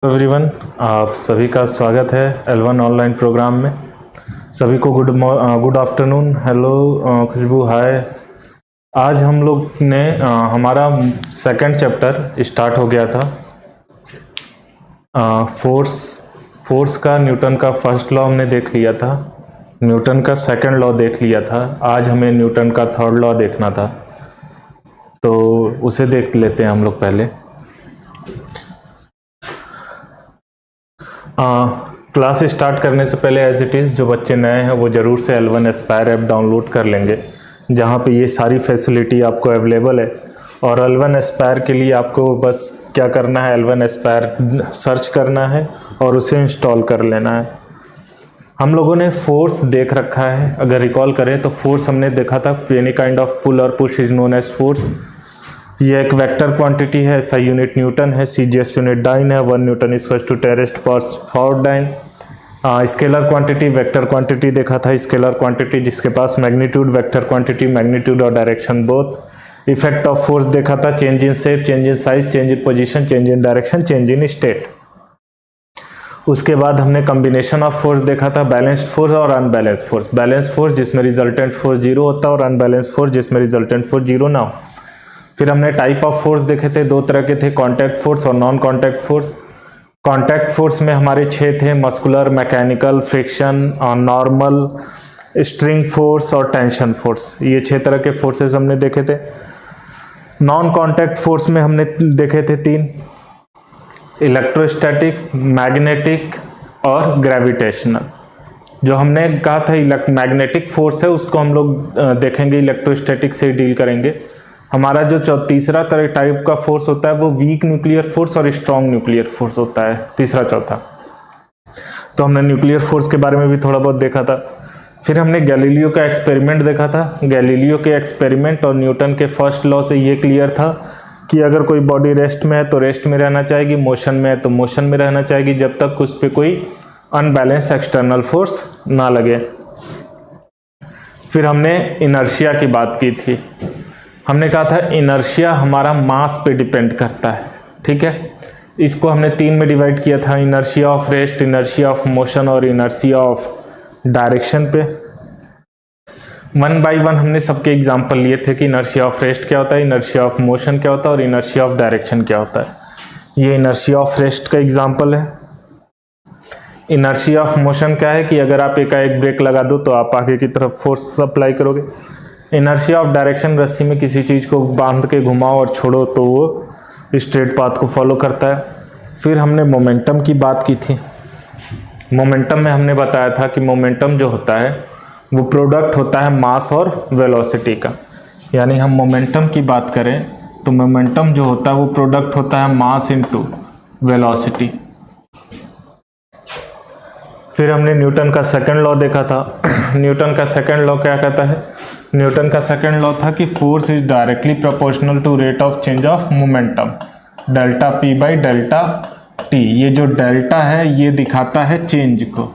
Everyone, आप सभी का स्वागत है L1 ऑनलाइन प्रोग्राम में। सभी को गुड आफ्टरनून, हेलो, खुशबू, हाय। आज हम लोग ने हमारा सेकंड चैप्टर स्टार्ट हो गया था। फोर्स का न्यूटन का फर्स्ट लॉ हमने देख लिया था, न्यूटन का सेकंड लॉ देख लिया था। आज हमें न्यूटन का थर्ड लॉ देखना था, तो उसे देख लेते हैं हम लोग पहले। क्लास स्टार्ट करने से पहले एज इट इज़ जो बच्चे नए हैं वो ज़रूर से L1 एस्पायर ऐप डाउनलोड कर लेंगे, जहाँ पे ये सारी फैसिलिटी आपको अवेलेबल है। और L1 एस्पायर के लिए आपको बस क्या करना है, L1 एस्पायर सर्च करना है और उसे इंस्टॉल कर लेना है। हम लोगों ने फोर्स देख रखा है, अगर रिकॉल करें तो फोर्स हमने देखा था, एनी काइंड ऑफ पुल और push is known as force. ये एक वेक्टर क्वांटिटी है, SI यूनिट न्यूटन है, CGS यूनिट डाइन है, 1 newton is to 10 raised power 4 dyne. Scalar quantity vector quantity देखा था, स्केलर क्वांटिटी जिसके पास मैग्नीट्यूड वेक्टर क्वांटिटी मैग्नीट्यूड और direction both. Effect of force देखा था, change in shape, change in size, change in position, change in direction, change in state. उसके बाद हमने कॉम्बिनेशन ऑफ फोर्स देखा था, बैलेंस्ड फोर्स और अनबैलेंस्ड फोर्स। बैलेंस्ड फोर्स जिसमें रिजल्टेंट फोर्स 0 होता है और अनबैलेंस्ड फोर्स जिसमें रिजल्टेंट फोर्स 0 ना हो। फिर हमने टाइप ऑफ फोर्स देखे थे, 2 तरह के थे, कॉन्टैक्ट फोर्स और non contact force. Contact force में हमारे 6 थे, muscular, mechanical, friction, normal, string force और टेंशन फोर्स। ये 6 तरह के फोर्सेस हमने देखे थे। नॉन कॉन्टैक्ट फोर्स में हमने देखे थे 3, इलेक्ट्रोस्टैटिक, मैग्नेटिक और ग्रेविटेशनल। जो हमने कहा था मैग्नेटिक फोर्स है उसको हम लोग देखेंगे, इलेक्ट्रोस्टैटिक से डील करेंगे। हमारा जो तीसरा तरह टाइप का फोर्स होता है वो वीक न्यूक्लियर फोर्स और स्ट्रॉन्ग न्यूक्लियर फोर्स होता है, तीसरा चौथा। तो हमने न्यूक्लियर फोर्स के बारे में भी थोड़ा बहुत देखा था। फिर हमने गैलीलियो का एक्सपेरिमेंट देखा था। गैलीलियो के एक्सपेरिमेंट और न्यूटन के फर्स्ट लॉ से ये क्लियर था कि अगर कोई बॉडी रेस्ट में है तो रेस्ट में रहना चाहेगी, मोशन में है तो मोशन में रहना चाहेगी, जब तक उस पर कोई अनबैलेंस एक्सटर्नल फोर्स ना लगे। फिर हमने इनर्शिया की बात की थी। हमने कहा था इनर्शिया हमारा मास पे डिपेंड करता है, ठीक है। इसको हमने 3 में डिवाइड किया था, inertia of rest, inertia of motion और इनर्शिया ऑफ डायरेक्शन पे। 1 बाय 1 हमने सबके एग्जांपल लिए थे कि इनर्शिया ऑफ रेस्ट क्या होता है, इनर्शिया ऑफ मोशन क्या होता है और इनर्शिया ऑफ डायरेक्शन क्या होता है। ये इनर्शिया ऑफ रेस्ट का एग्जाम्पल है। इनर्शिया ऑफ मोशन क्या है कि अगर आप एकाएक ब्रेक लगा दो तो आप आगे की तरफ फोर्स अप्लाई करोगे। इनर्शिया ऑफ डायरेक्शन, रस्सी में किसी चीज़ को बांध के घुमाओ और छोड़ो तो वो स्ट्रेट पाथ को फॉलो करता है। फिर हमने मोमेंटम की बात की थी। मोमेंटम में हमने बताया था कि मोमेंटम जो होता है वो प्रोडक्ट होता है मास और वेलोसिटी का। यानी हम मोमेंटम की बात करें तो मोमेंटम जो होता है वो प्रोडक्ट होता है मास इनटू वेलोसिटी। फिर हमने न्यूटन का सेकंड लॉ देखा था। न्यूटन का सेकंड लॉ क्या कहता है? न्यूटन का सेकंड लॉ था कि force is directly proportional to rate of change of momentum, delta P by delta T। ये जो डेल्टा है ये दिखाता है चेंज को।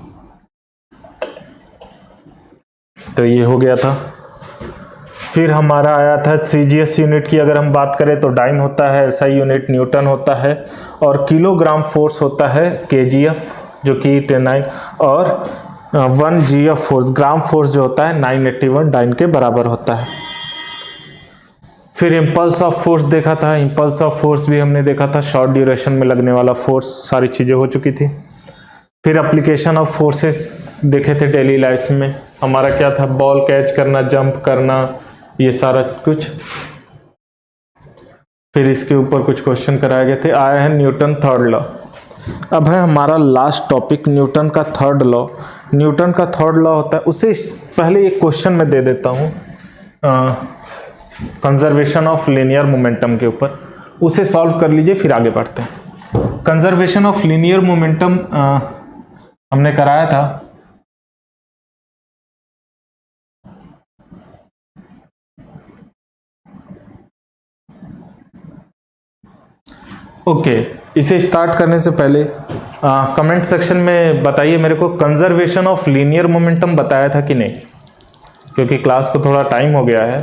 तो ये हो गया था। फिर हमारा आया था CGS यूनिट की अगर हम बात करें तो डाइन होता है, SI यूनिट न्यूटन होता है और किलोग्राम फोर्स होता है KGF जो कि 9 और 1 GF फोर्स, ग्राम फोर्स जो होता है 981 डाइन के बराबर होता है। फिर इम्पल्स ऑफ फोर्स देखा था। इम्पल्स ऑफ फोर्स भी हमने देखा था, शॉर्ट ड्यूरेशन में लगने वाला फोर्स, सारी चीज़ें हो चुकी थी। फिर एप्लीकेशन ऑफ फोर्सेस देखे थे डेली लाइफ में। हमारा क्या था, बॉल कैच करना, जंप करना, ये सारा कुछ। फिर इसके ऊपर कुछ क्वेश्चन कराए गए थे। आया है न्यूटन थर्ड लॉ। अब है हमारा लास्ट टॉपिक न्यूटन का थर्ड लॉ। न्यूटन का थर्ड लॉ होता है, उससे पहले एक क्वेश्चन मैं दे देता हूँ कंजर्वेशन ऑफ लीनियर मोमेंटम के ऊपर, उसे सॉल्व कर लीजिए फिर आगे बढ़ते हैं। कंजर्वेशन ऑफ लीनियर मोमेंटम हमने कराया था। ओके, इसे स्टार्ट करने से पहले कमेंट सेक्शन में बताइए मेरे को कंजर्वेशन ऑफ लीनियर मोमेंटम बताया था कि नहीं, क्योंकि क्लास को थोड़ा टाइम हो गया है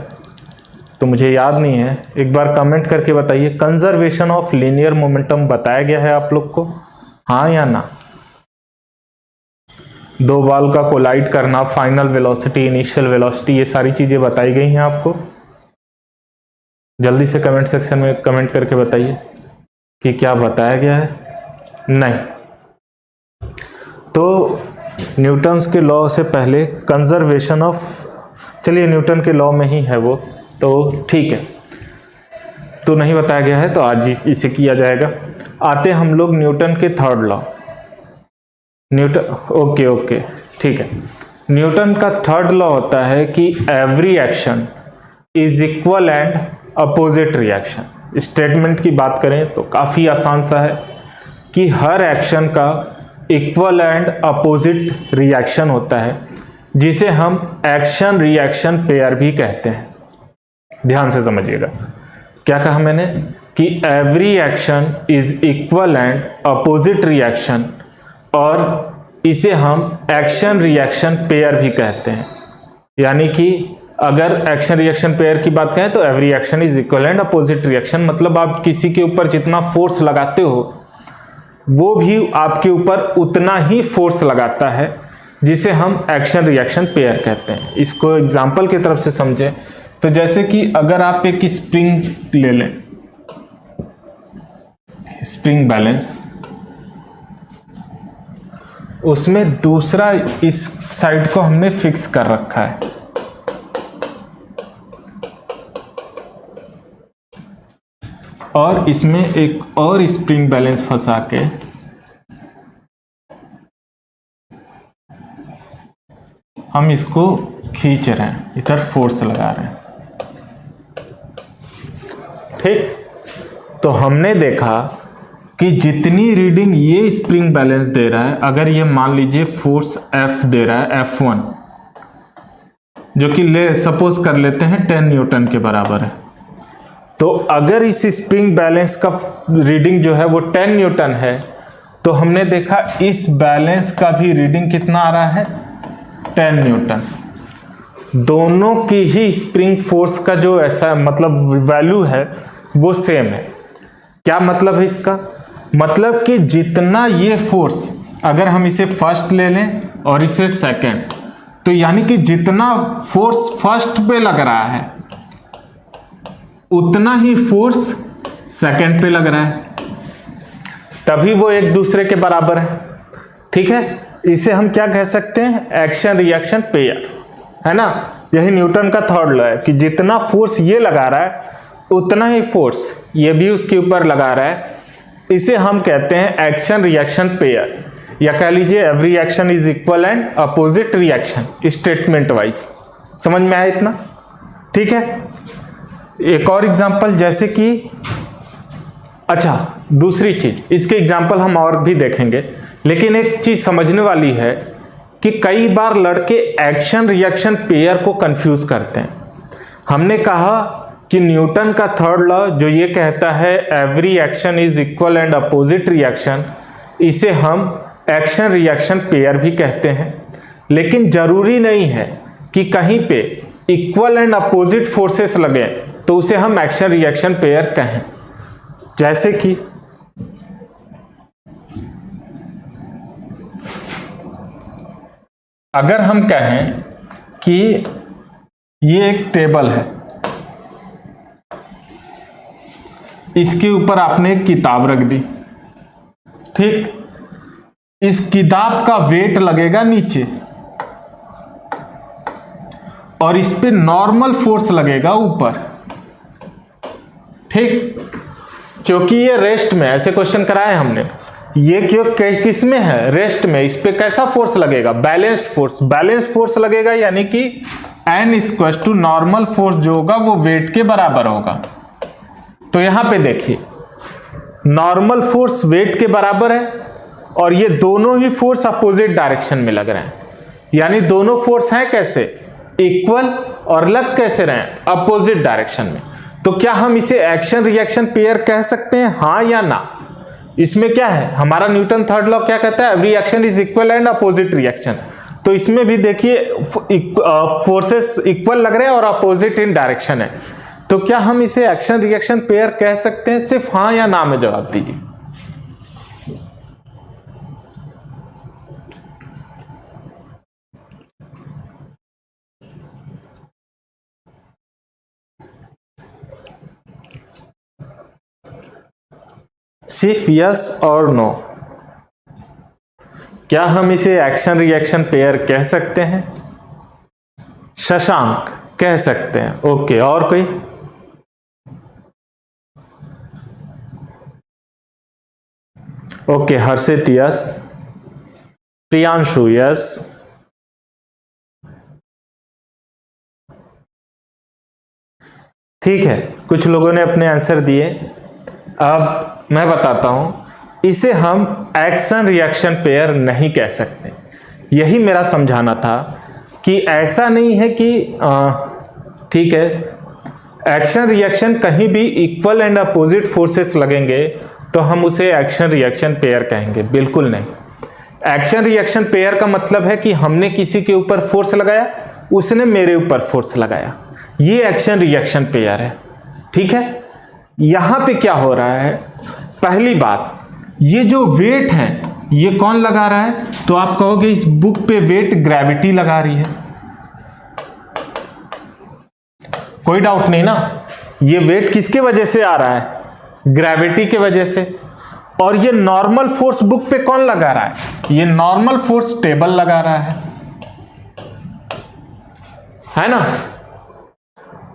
तो मुझे याद नहीं है। एक बार कमेंट करके बताइए कंजर्वेशन ऑफ लीनियर मोमेंटम बताया गया है आप लोग को हाँ या ना? दो बॉल का कोलाइड करना, फाइनल वेलोसिटी, इनिशियल वेलोसिटी, ये सारी चीजें बताई गई हैं आपको। जल्दी से कमेंट सेक्शन में कमेंट करके बताइए कि क्या बताया गया है। नहीं तो न्यूटन्स के लॉ से पहले कंजर्वेशन ऑफ, चलिए न्यूटन के लॉ में ही है वो, तो ठीक है, तो नहीं बताया गया है तो आज इसे किया जाएगा। आते हम लोग न्यूटन के थर्ड लॉ। न्यूटन, ओके ठीक है। न्यूटन का थर्ड लॉ होता है कि every action is equal and opposite reaction. Statement की बात करें तो काफ़ी आसान सा है कि हर एक्शन का इक्वल एंड अपोजिट रिएक्शन होता है, जिसे हम एक्शन रिएक्शन पेयर भी कहते हैं। ध्यान से समझिएगा, क्या कहा मैंने कि every action is equal and opposite reaction, और इसे हम एक्शन रिएक्शन पेयर भी कहते हैं। यानी कि अगर एक्शन रिएक्शन पेयर की बात करें तो every action is equal and opposite reaction, मतलब आप किसी के ऊपर जितना फोर्स लगाते हो वो भी आपके ऊपर उतना ही फोर्स लगाता है, जिसे हम एक्शन रिएक्शन पेयर कहते हैं। इसको एग्जांपल की तरफ से समझें तो जैसे कि अगर आप एक स्प्रिंग ले लें, स्प्रिंग बैलेंस, उसमें दूसरा इस साइड को हमने फिक्स कर रखा है, और इसमें एक और स्प्रिंग बैलेंस फंसा के हम इसको खींच रहे हैं, इधर फोर्स लगा रहे हैं। ठीक, तो हमने देखा कि जितनी रीडिंग ये स्प्रिंग बैलेंस दे रहा है, अगर ये मान लीजिए फोर्स F दे रहा है, F1, जो कि ले सपोज कर लेते हैं 10 न्यूटन के बराबर है, तो अगर इस स्प्रिंग बैलेंस का रीडिंग जो है वो 10 न्यूटन है, तो हमने देखा इस बैलेंस का भी रीडिंग कितना आ रहा है, 10 न्यूटन। दोनों की ही स्प्रिंग फोर्स का जो ऐसा मतलब वैल्यू है वो सेम है। क्या मतलब है इसका? मतलब कि जितना ये फोर्स, अगर हम इसे फर्स्ट ले लें और इसे सेकंड, तो यानी कि जितना फोर्स फर्स्ट पे लग रहा है उतना ही फोर्स सेकंड पे लग रहा है, तभी वो एक दूसरे के बराबर है। ठीक है, इसे हम क्या कह सकते हैं, एक्शन रिएक्शन पेयर, है ना। यही न्यूटन का थर्ड लॉ है कि जितना फोर्स ये लगा रहा है उतना ही फोर्स ये भी उसके ऊपर लगा रहा है। इसे हम कहते हैं एक्शन रिएक्शन पेयर, या कह लीजिए every action is equal and opposite reaction, statement wise. समझ में आया इतना? ठीक है, एक और एग्जांपल, जैसे कि अच्छा दूसरी चीज, इसके एग्जांपल हम और भी देखेंगे, लेकिन एक चीज समझने वाली है कि कई बार लड़के एक्शन रिएक्शन पेयर को कंफ्यूज करते हैं। हमने कहा कि न्यूटन का थर्ड लॉ जो ये कहता है every action is equal and opposite reaction, इसे हम एक्शन रिएक्शन पेयर भी कहते हैं। लेकिन जरूरी नहीं है कि कहीं पे इक्वल एंड अपोजिट फोर्सेस लगे तो उसे हम एक्शन रिएक्शन पेयर कहें। जैसे कि अगर हम कहें कि ये एक टेबल है, इसके ऊपर आपने एक किताब रख दी, ठीक, इस किताब का वेट लगेगा नीचे और इस पे नॉर्मल फोर्स लगेगा ऊपर, ठीक, क्योंकि ये रेस्ट में, ऐसे क्वेश्चन कराए हमने, ये क्यों किस में है, रेस्ट में, इस पे कैसा फोर्स लगेगा, बैलेंस्ड फोर्स, बैलेंस फोर्स लगेगा, यानी कि N equal to normal force जो होगा वो वेट के बराबर होगा। तो यहां पे देखिए नॉर्मल फोर्स वेट के बराबर है और ये दोनों ही फोर्स अपोजिट डायरेक्शन में लग रहे हैं, यानी दोनों फोर्स हैं कैसे, इक्वल, और लग कैसे रहे हैं, अपोजिट डायरेक्शन में। तो क्या हम इसे एक्शन रिएक्शन पेयर कह सकते हैं, हाँ या ना? इसमें क्या है, हमारा न्यूटन थर्ड लॉ क्या कहता है, every action is equal and opposite reaction. तो इसमें भी देखिए फोर्सेस इक्वल लग रहे हैं और अपोजिट इन डायरेक्शन है, तो क्या हम इसे एक्शन रिएक्शन पेयर कह सकते हैं? सिर्फ हाँ या ना में जवाब दीजिए। सिर्फ यस और नो। क्या हम इसे एक्शन रिएक्शन पेयर कह सकते हैं? शशांक कह सकते हैं। ओके, और कोई? ओके, हर्षित यस, प्रियांशु यस, ठीक है, कुछ लोगों ने अपने आंसर दिए। अब मैं बताता हूं, इसे हम एक्शन रिएक्शन पेयर नहीं कह सकते। यही मेरा समझाना था कि ऐसा नहीं है कि ठीक है, एक्शन रिएक्शन कहीं भी इक्वल एंड अपोजिट फोर्सेस लगेंगे तो हम उसे एक्शन रिएक्शन पेयर कहेंगे, बिल्कुल नहीं। एक्शन रिएक्शन पेयर का मतलब है कि हमने किसी के ऊपर फोर्स लगाया, उसने मेरे ऊपर फोर्स लगाया, ये एक्शन रिएक्शन पेयर है। ठीक है, यहां पे क्या हो रहा है? पहली बात, ये जो वेट है ये कौन लगा रहा है? तो आप कहोगे इस बुक पे वेट ग्रेविटी लगा रही है, कोई डाउट नहीं ना। ये वेट किसके वजह से आ रहा है? ग्रेविटी के वजह से। और ये नॉर्मल फोर्स बुक पे कौन लगा रहा है? ये नॉर्मल फोर्स टेबल लगा रहा है ना।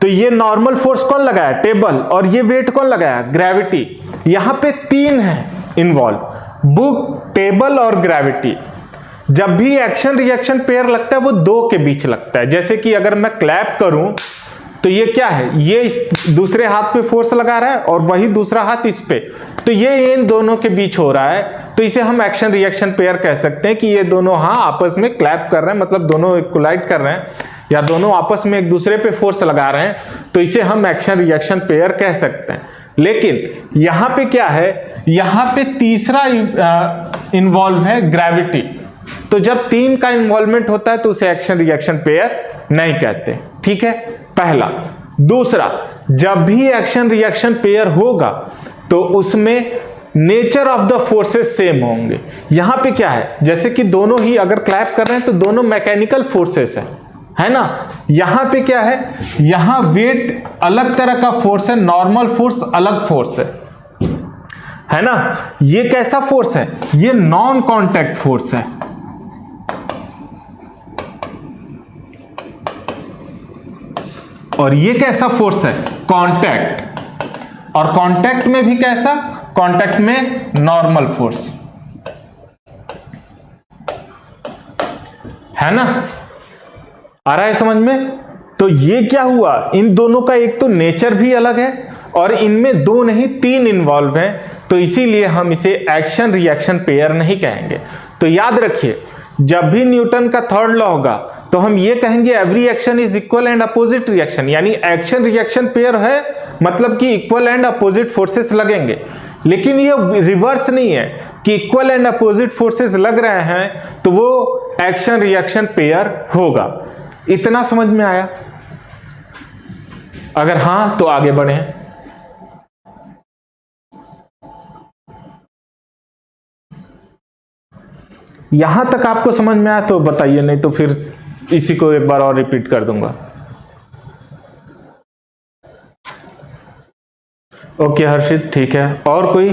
तो ये नॉर्मल फोर्स कौन लगाया? टेबल। और ये वेट कौन लगाया? ग्रेविटी। यहां पे तीन है इन्वॉल्व, बुक, टेबल और ग्रेविटी। जब भी एक्शन रिएक्शन पेयर लगता है वो दो के बीच लगता है। जैसे कि अगर मैं क्लैप करूं तो ये क्या है? ये इस दूसरे हाथ पे फोर्स लगा रहा है और वही दूसरा हाथ इस पे, तो ये इन दोनों के बीच हो रहा है, तो इसे हम एक्शन रिएक्शन पेयर कह सकते हैं कि ये दोनों हाथ आपस में क्लैप कर रहे हैं, मतलब दोनों कोलाइड कर रहे हैं या दोनों आपस में एक दूसरे पे फोर्स लगा रहे हैं, तो इसे हम एक्शन रिएक्शन पेयर कह सकते हैं। लेकिन यहां पे क्या है? यहां पे तीसरा इन्वॉल्व है, ग्रेविटी। तो जब तीन का इन्वॉल्वमेंट होता है तो उसे एक्शन रिएक्शन पेयर नहीं कहते। ठीक है, पहला। दूसरा, जब भी एक्शन रिएक्शन पेयर होगा तो उसमें nature of the forces same होंगे। यहां पे क्या है? जैसे कि दोनों ही अगर क्लैप कर रहे हैं तो दोनों मैकेनिकल फोर्सेस है ना। यहां पे क्या है? यहां वेट अलग तरह का फोर्स है, नॉर्मल फोर्स अलग फोर्स है ना। ये कैसा फोर्स है? ये नॉन कांटेक्ट फोर्स है। और ये कैसा फोर्स है? कांटेक्ट। और कांटेक्ट में भी कैसा? कांटेक्ट में नॉर्मल फोर्स है ना। आ रहा है समझ में? तो ये क्या हुआ? इन दोनों का एक तो नेचर भी अलग है और इनमें दो नहीं तीन इन्वॉल्व हैं, तो इसीलिए हम इसे एक्शन रिएक्शन पेयर नहीं कहेंगे। तो याद रखिए, जब भी न्यूटन का थर्ड लॉ होगा तो हम ये कहेंगे every action is equal and opposite reaction, यानी एक्शन रिएक्शन पेयर है मतलब कि इक्वल एंड अपोजिट फोर्सेस लगेंगे। लेकिन ये रिवर्स नहीं है कि इक्वल एंड अपोजिट फोर्सेस लग रहे हैं तो वो एक्शन रिएक्शन पेयर होगा। इतना समझ में आया? अगर हां तो आगे बढ़े। यहां तक आपको समझ में आया तो बताइए, नहीं तो फिर इसी को एक बार और रिपीट कर दूंगा। ओके हर्षित, ठीक है। और कोई?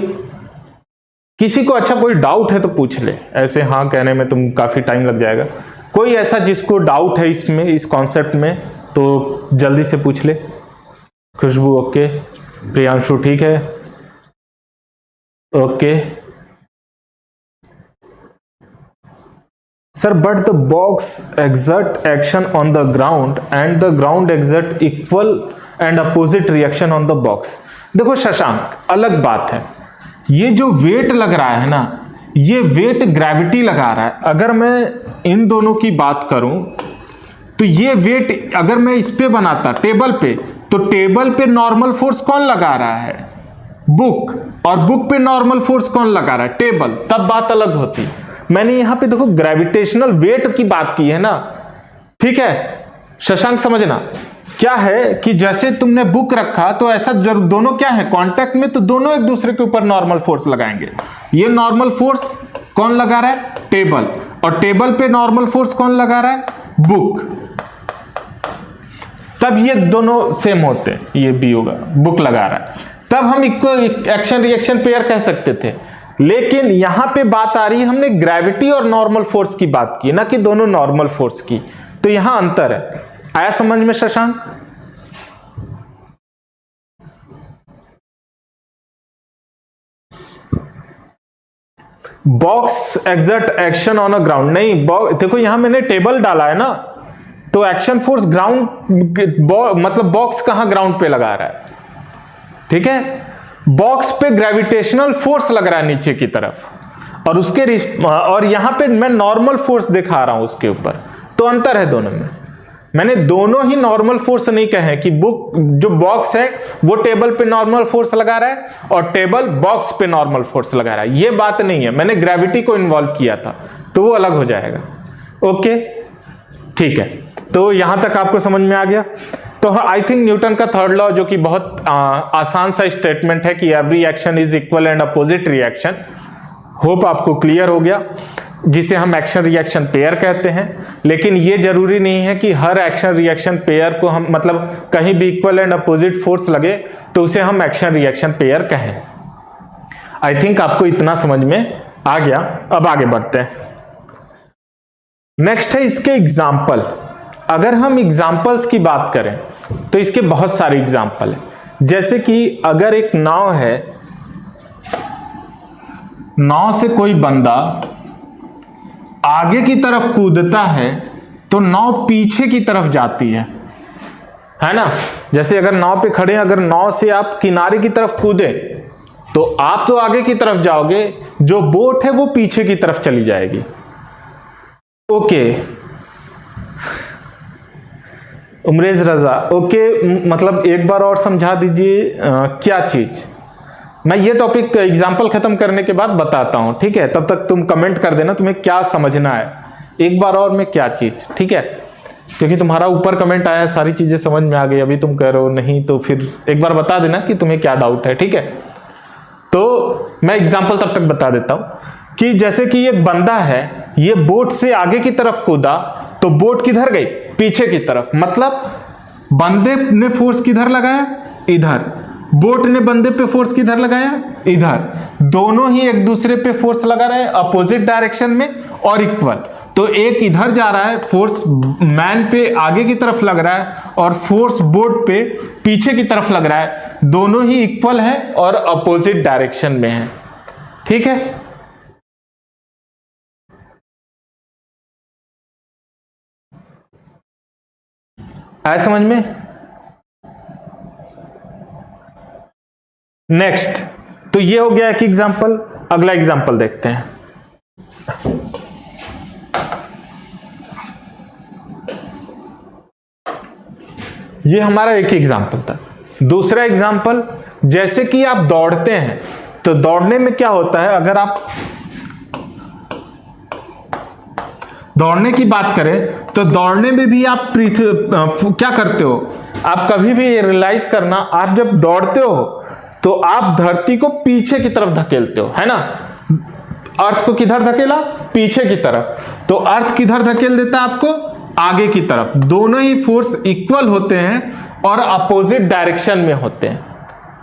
किसी को अच्छा कोई डाउट है तो पूछ ले, ऐसे हाँ कहने में तुम काफी टाइम लग जाएगा। कोई ऐसा जिसको डाउट है इसमें, इस कॉन्सेप्ट में, तो जल्दी से पूछ ले। खुशबू ओके, प्रियांशु ठीक है, okay sir. But the box exert action on the ground and the ground exert equal and opposite reaction on the box. देखो शशांक, अलग बात है। ये जो वेट लग रहा है ना, ये वेट ग्रेविटी लगा रहा है। अगर मैं इन दोनों की बात करूं तो ये वेट अगर मैं इस पे बनाता टेबल पे, तो टेबल पे नॉर्मल फोर्स कौन लगा रहा है? बुक। और बुक पे नॉर्मल फोर्स कौन लगा रहा है? टेबल। तब बात अलग होती। मैंने यहां पे देखो ग्रेविटेशनल वेट की बात की है ना, ठीक है शशांक, समझना क्या है कि जैसे तुमने बुक रखा तो ऐसा जब दोनों क्या है कांटेक्ट में, तो दोनों एक दूसरे के ऊपर नॉर्मल फोर्स लगाएंगे। ये नॉर्मल फोर्स कौन लगा रहा है? टेबल। और टेबल पे नॉर्मल फोर्स कौन लगा रहा है? बुक। तब ये दोनों सेम होते हैं, ये भी होगा, बुक लगा रहा है। तब हम एक्शन रिएक्शन पेयर कह सकते थे। लेकिन यहां पे बात आ रही है, हमने ग्रेविटी और नॉर्मल फोर्स की बात की, ना कि दोनों नॉर्मल फोर्स की। तो यहां अंतर है। आया समझ में Shashank? Box exert action on a ground, नहीं देखो यहां मैंने टेबल डाला है ना, तो एक्शन फोर्स ग्राउंड, मतलब बॉक्स कहां ग्राउंड पे लगा रहा है, ठीक है। बॉक्स पे ग्रेविटेशनल फोर्स लग रहा है नीचे की तरफ, और और यहां पे मैं नॉर्मल फोर्स दिखा रहा हूं उसके ऊपर। तो अंतर है दोनों में। मैंने दोनों ही नॉर्मल फोर्स नहीं कहे कि जो बॉक्स है वो टेबल पे नॉर्मल फोर्स लगा रहा है और टेबल बॉक्स पे नॉर्मल फोर्स लगा रहा है, ये बात नहीं है। मैंने ग्रेविटी को इन्वॉल्व किया था, तो वो अलग हो जाएगा। ओके, ठीक है। तो यहां तक आपको समझ में आ गया। तो आई थिंक न्यूटन का थर्ड लॉ, जो कि बहुत आसान सा स्टेटमेंट है कि every action is equal and opposite reaction, hope आपको क्लियर हो गया, जिसे हम एक्शन रिएक्शन पेयर कहते हैं। लेकिन ये जरूरी नहीं है कि हर एक्शन रिएक्शन पेयर को हम, मतलब कहीं भी इक्वल एंड अपोजिट फोर्स लगे तो उसे हम एक्शन रिएक्शन पेयर कहें। आई थिंक आपको इतना समझ में आ गया। अब आगे बढ़ते हैं। नेक्स्ट है इसके एग्जाम्पल। अगर हम एग्जाम्पल्स की बात करें तो इसके बहुत सारे एग्जाम्पल हैं। जैसे कि अगर एक नाव है, नाव से कोई बंदा आगे की तरफ कूदता है तो नाव पीछे की तरफ जाती है ना। जैसे अगर नाव पे खड़े हैं, अगर नाव से आप किनारे की तरफ कूदे तो आप तो आगे की तरफ जाओगे, जो बोट है वो पीछे की तरफ चली जाएगी। ओके, उमरेज रजा, ओके, मतलब एक बार और समझा दीजिए क्या चीज। मैं ये टॉपिक एग्जाम्पल खत्म करने के बाद बताता हूं, ठीक है। तब तक तुम कमेंट कर देना तुम्हें क्या समझना है, एक बार और में क्या चीज, ठीक है। क्योंकि तुम्हारा ऊपर कमेंट आया, सारी चीजें समझ में आ गई, अभी तुम कह रहे हो नहीं, तो फिर एक बार बता देना कि तुम्हें क्या डाउट है, ठीक है। तो मैं एग्जाम्पल तब तक बता देता हूं कि जैसे कि एक बंदा है, ये बोट से आगे की तरफ कूदा तो बोट किधर गई? पीछे की तरफ। मतलब बंदे ने फोर्स किधर लगाया? इधर। बोट ने बंदे पे फोर्स किधर लगाया? इधर। दोनों ही एक दूसरे पे फोर्स लगा रहे हैं अपोजिट डायरेक्शन में और इक्वल। तो एक इधर जा रहा है, फोर्स मैन पे आगे की तरफ लग रहा है और फोर्स बोट पे पीछे की तरफ लग रहा है। दोनों ही इक्वल है और अपोजिट डायरेक्शन में है, ठीक है। आया समझ में? नेक्स्ट, तो ये हो गया एक एग्जांपल। अगला एग्जांपल देखते हैं। ये हमारा एक एग्जांपल था। दूसरा एग्जांपल, जैसे कि आप दौड़ते हैं, तो दौड़ने में क्या होता है, अगर आप दौड़ने की बात करें तो दौड़ने में भी आप क्या करते हो, आप कभी भी रियलाइज करना, आप जब दौड़ते हो तो आप धरती को पीछे की तरफ धकेलते हो, है ना। अर्थ को किधर धकेला? पीछे की तरफ। तो अर्थ किधर धकेल देता है आपको? आगे की तरफ। दोनों ही फोर्स इक्वल होते हैं और अपोजिट डायरेक्शन में होते हैं।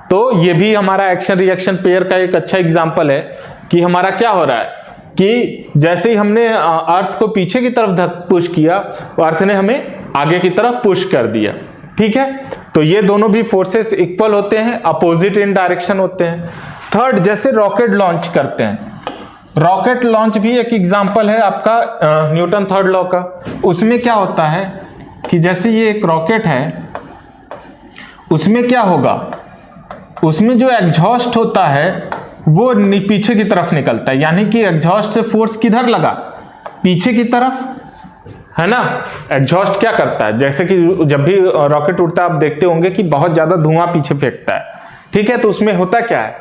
तो ये भी हमारा एक्शन रिएक्शन पेयर का एक अच्छा एग्जांपल है कि हमारा क्या हो रहा है कि जैसे ही हमने अर्थ को पीछे की तरफ पुश किया, अर्थ ने हमें आगे की तरफ पुश कर दिया, ठीक है। तो ये दोनों भी फोर्सेस इक्वल होते हैं, अपोजिट इन डायरेक्शन होते हैं। थर्ड, जैसे रॉकेट लॉन्च करते हैं, रॉकेट लॉन्च भी एक एग्जांपल है आपका न्यूटन थर्ड लॉ का। उसमें क्या होता है कि जैसे ये एक रॉकेट है, उसमें क्या होगा, उसमें जो एग्जॉस्ट होता है वो पीछे की तरफ निकलता है, यानी कि एग्जॉस्ट से फोर्स किधर लगा? पीछे की तरफ, है ना। एग्जॉस्ट क्या करता है, जैसे कि जब भी रॉकेट उड़ता है आप देखते होंगे कि बहुत ज्यादा धुआं पीछे फेंकता है, ठीक है। तो उसमें होता क्या है,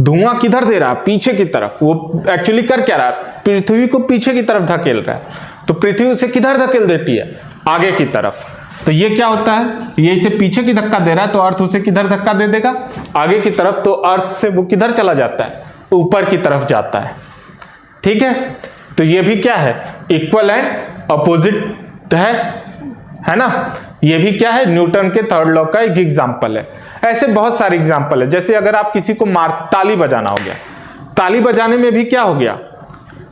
धुआं किधर दे रहा है? पीछे की तरफ। वो एक्चुअली कर क्या रहा है? पृथ्वी को पीछे की तरफ धकेल रहा है। तो पृथ्वी उसे किधर धकेल देती है? आगे की तरफ। तो ये क्या होता है, ये इसे पीछे की धक्का दे रहा है, तो अर्थ उसे किधर धक्का दे देगा? आगे की तरफ। तो अर्थ से वो किधर चला जाता है? ऊपर की तरफ जाता है, ठीक है। तो ये भी क्या है, इक्वल एंड अपोजिट है ना। ये भी क्या है, न्यूटन के थर्ड लॉ का एक एग्जांपल है। ऐसे बहुत सारे एग्जाम्पल है। जैसे अगर आप किसी को ताली बजाना हो गया, ताली बजाने में भी क्या हो गया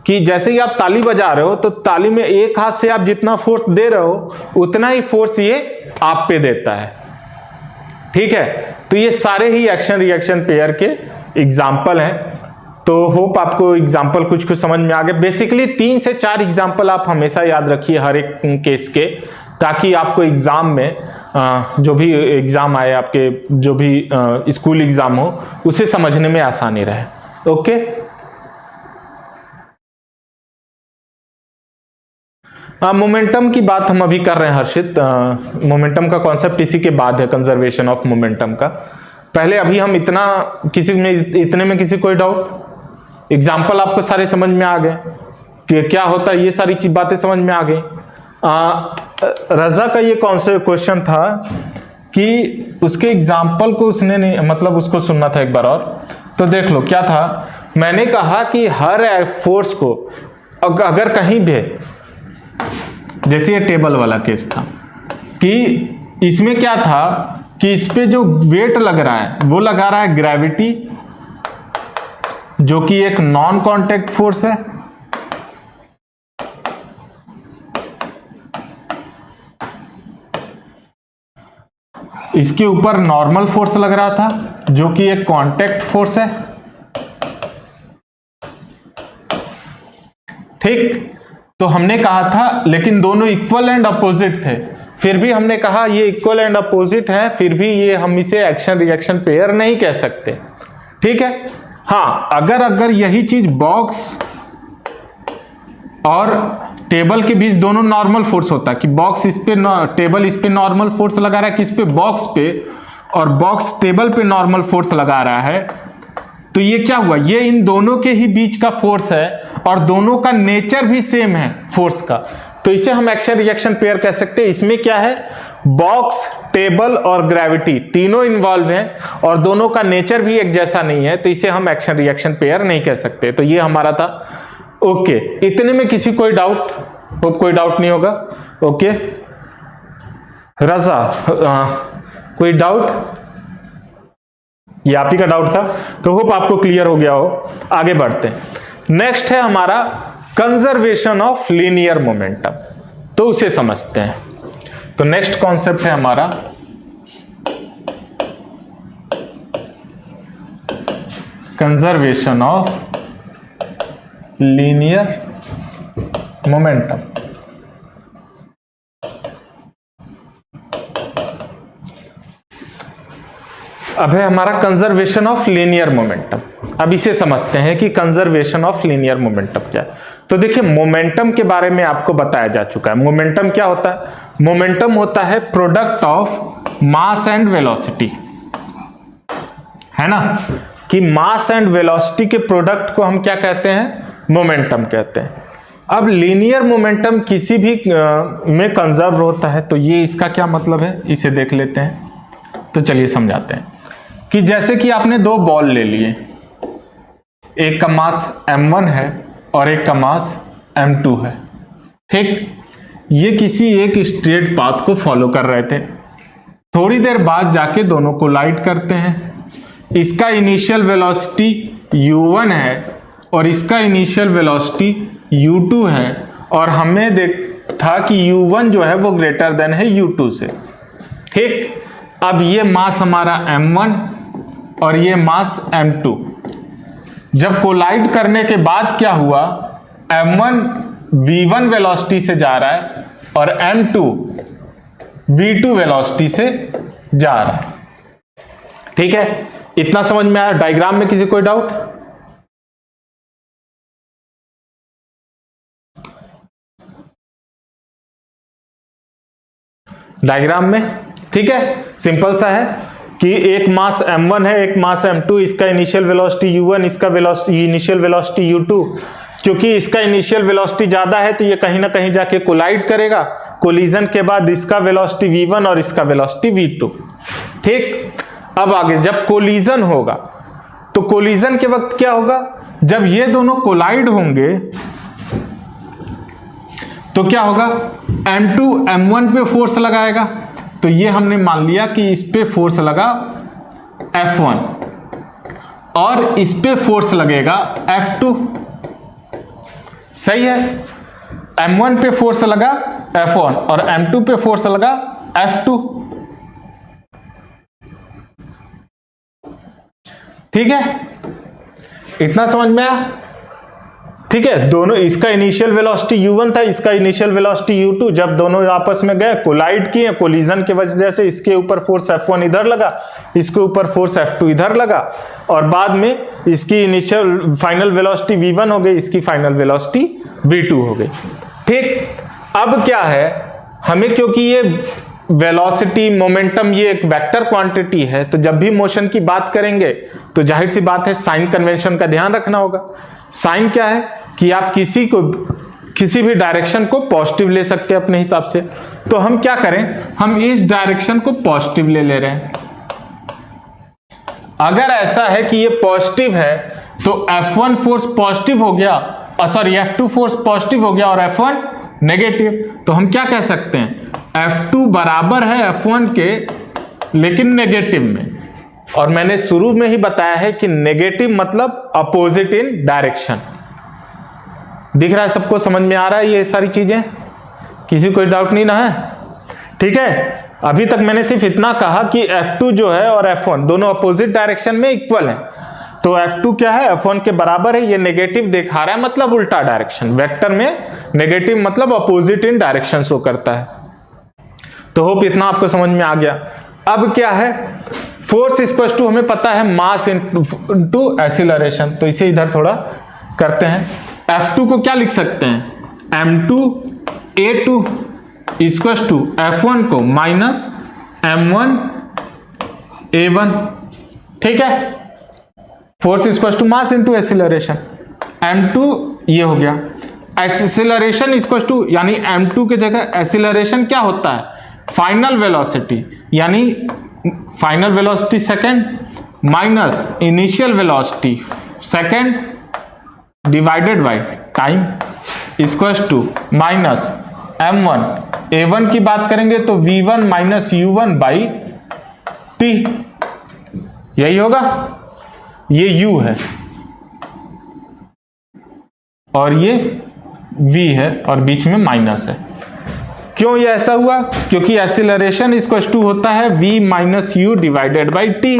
कि जैसे ही आप ताली बजा रहे हो तो ताली में एक हाथ से आप जितना फोर्स दे रहे हो उतना ही फोर्स ये आप पे देता है, ठीक है। तो ये सारे ही एक्शन रिएक्शन पेयर के एग्जाम्पल हैं। तो होप आपको एग्जाम्पल कुछ समझ में आ गए। बेसिकली 3 से 4 एग्जाम्पल आप हमेशा याद रखिए हर एक केस के, ताकि आपको एग्जाम में जो भी एग्जाम आए, आपके जो भी स्कूल एग्जाम हो, उसे समझने में आसानी रहे। ओके, मोमेंटम की बात हम अभी कर रहे हैं हर्षित। मोमेंटम का कॉन्सेप्ट इसी के बाद है, कंजर्वेशन ऑफ मोमेंटम का। पहले अभी हम इतने में किसी कोई डाउट? एग्जाम्पल आपको सारे समझ में आ गए कि क्या होता है, ये सारी बातें समझ में आ गई। रजा का ये कौन सा क्वेश्चन था कि उसके एग्जाम्पल को उसने नहीं, मतलब उसको सुनना था एक बार और। तो देख लो क्या था, मैंने कहा कि हर फोर्स को अगर कहीं भी, जैसे ये टेबल वाला केस था कि इसमें क्या था कि इस पे जो वेट लग रहा है वो लगा रहा है ग्रेविटी, जो कि एक नॉन कांटेक्ट फोर्स है। इसके ऊपर नॉर्मल फोर्स लग रहा था जो कि एक कांटेक्ट फोर्स है, ठीक। तो हमने कहा था, लेकिन दोनों इक्वल एंड अपोजिट थे, फिर भी हमने कहा ये इक्वल एंड अपोजिट है, फिर भी ये हम इसे एक्शन रिएक्शन पेयर नहीं कह सकते, ठीक है। हाँ, अगर यही चीज बॉक्स और टेबल के बीच दोनों नॉर्मल फोर्स होता कि बॉक्स इस पे, टेबल इस पे नॉर्मल फोर्स लगा रहा है किस पे, बॉक्स पे, और बॉक्स टेबल पे नॉर्मल फोर्स लगा रहा है, तो ये क्या हुआ, ये इन दोनों के ही बीच का फोर्स है और दोनों का नेचर भी सेम है फोर्स का, तो इसे हम एक्शन रिएक्शन पेयर कह सकते हैं। इसमें क्या है, बॉक्स, टेबल और ग्रेविटी तीनों इन्वॉल्व हैं और दोनों का नेचर भी एक जैसा नहीं है, तो इसे हम एक्शन रिएक्शन पेयर नहीं कह सकते। तो ये हमारा था। ओके, इतने में किसी कोई डाउट? कोई डाउट नहीं होगा। ओके रजा, कोई डाउट? ये आप ही का डाउट था, तो होप आपको क्लियर हो गया हो। आगे बढ़ते हैं। नेक्स्ट है हमारा कंजर्वेशन ऑफ लीनियर मोमेंटम, तो उसे समझते हैं। तो नेक्स्ट कॉन्सेप्ट है हमारा कंजर्वेशन ऑफ लीनियर मोमेंटम। अब है हमारा कंजर्वेशन ऑफ लीनियर मोमेंटम। अब इसे समझते हैं कि कंजर्वेशन ऑफ लीनियर मोमेंटम क्या है। तो देखिए, मोमेंटम के बारे में आपको बताया जा चुका है। मोमेंटम क्या होता है? मोमेंटम होता है product of mass and velocity, है ना, कि मास एंड वेलोसिटी के प्रोडक्ट को हम क्या कहते हैं? मोमेंटम कहते हैं। अब लीनियर मोमेंटम किसी भी में कंजर्व होता है, तो ये इसका क्या मतलब है, इसे देख लेते हैं। तो चलिए समझाते हैं कि जैसे कि आपने दो बॉल ले लिए, एक का मास m1 है और एक का मास m2 है, ठीक। ये किसी एक स्ट्रेट पाथ को फॉलो कर रहे थे। थोड़ी देर बाद जाके दोनों कोलाइड करते हैं। इसका इनिशियल वेलोसिटी u1 है और इसका इनिशियल वेलोसिटी u2 है, और हमें देखा कि u1 जो है वो ग्रेटर देन है u2 से, ठीक। अब ये मास हमारा m1 और ये मास m2, जब कोलाइड करने के बाद क्या हुआ, m1 v1 वेलोसिटी से जा रहा है और m2 v2 वेलोसिटी से जा रहा है, ठीक है। इतना समझ में आया? डायग्राम में किसी कोई डाउट? डायग्राम में ठीक है, सिंपल सा है कि एक मास m1 है, एक मास m2, इसका इनिशियल वेलोसिटी u1, इसका इनिशियल वेलोसिटी u2। क्योंकि इसका इनिशियल वेलोसिटी ज्यादा है तो ये कहीं ना कहीं जाके कोलाइड करेगा। कोलिजन के बाद इसका वेलोसिटी v1 और इसका वेलोसिटी v2, ठीक। अब आगे जब कोलिजन होगा तो कोलिजन के वक्त क्या होगा, जब ये दोनों कोलाइड होंगे तो क्या होगा, m2 m1 पे फोर्स लगाएगा, तो ये हमने मान लिया कि इस पे फोर्स लगा F1 और इस पे फोर्स लगेगा F2। सही है, M1 पे फोर्स लगा F1 और M2 पे फोर्स लगा F2। ठीक है, इतना समझ में आया? ठीक है, दोनों, इसका इनिशियल वेलोसिटी u1 था, इसका इनिशियल वेलोसिटी u2। जब दोनों आपस में गए, कोलाइड किए, कोलिजन की वजह से इसके ऊपर फोर्स F1 इधर लगा, इसके ऊपर फोर्स F2 इधर लगा, और बाद में इसकी इनिशियल फाइनल वेलोसिटी v1 हो गई, इसकी फाइनल वेलोसिटी v2 हो गई। ठीक, अब क्या है, हमें क्योंकि ये वेलोसिटी, मोमेंटम, ये एक वेक्टर क्वांटिटी है, तो जब भी मोशन की बात करेंगे तो जाहिर सी बात है साइन कन्वेंशन का ध्यान रखना होगा। साइन क्या है कि आप किसी भी डायरेक्शन को पॉजिटिव ले सकते हैं अपने हिसाब से। तो हम क्या करें, हम इस डायरेक्शन को पॉजिटिव ले रहे हैं। अगर ऐसा है कि ये पॉजिटिव है तो F1 फोर्स पॉजिटिव हो गया, सॉरी F2 फोर्स पॉजिटिव हो गया और F1 नेगेटिव। तो हम क्या कह सकते हैं, F2 बराबर है F1 के लेकिन नेगेटिव में। और मैंने शुरू में ही बताया है कि नेगेटिव मतलब अपोजिट इन डायरेक्शन। दिख रहा है सबको, समझ में आ रहा है ये सारी चीजें? किसी कोई डाउट नहीं ना है? ठीक है, अभी तक मैंने सिर्फ इतना कहा कि F2 जो है और F1 दोनों अपोजिट डायरेक्शन में इक्वल है। तो F2 क्या है, F1 के बराबर है। ये नेगेटिव दिखा रहा है मतलब उल्टा डायरेक्शन। वेक्टर में नेगेटिव मतलब अपोजिट इन डायरेक्शन शो करता है। तो होप इतना आपको समझ में आ गया। अब क्या है, फोर्स इक्वल टू हमें पता है मास इनटू एक्सीलरेशन। तो इसे इधर थोड़ा करते हैं। F2 को क्या लिख सकते हैं, m2a2 इक्वल टू F1 को माइनस m1a1। ठीक है, force equal to mass into acceleration. m2 ये हो गया, एक्सीलरेशन इक्वल टू, यानी m2 की जगह एक्सीलरेशन क्या होता है, फाइनल वेलोसिटी, यानी final velocity second minus initial velocity second divided by time equal to minus m1 a1 की बात करेंगे तो v1 minus u1 by t। यही होगा, ये u है और ये v है और बीच में माइनस है। क्यों ये ऐसा हुआ, क्योंकि एक्सीलरेशन इक्वल टू होता है v minus u divided by t।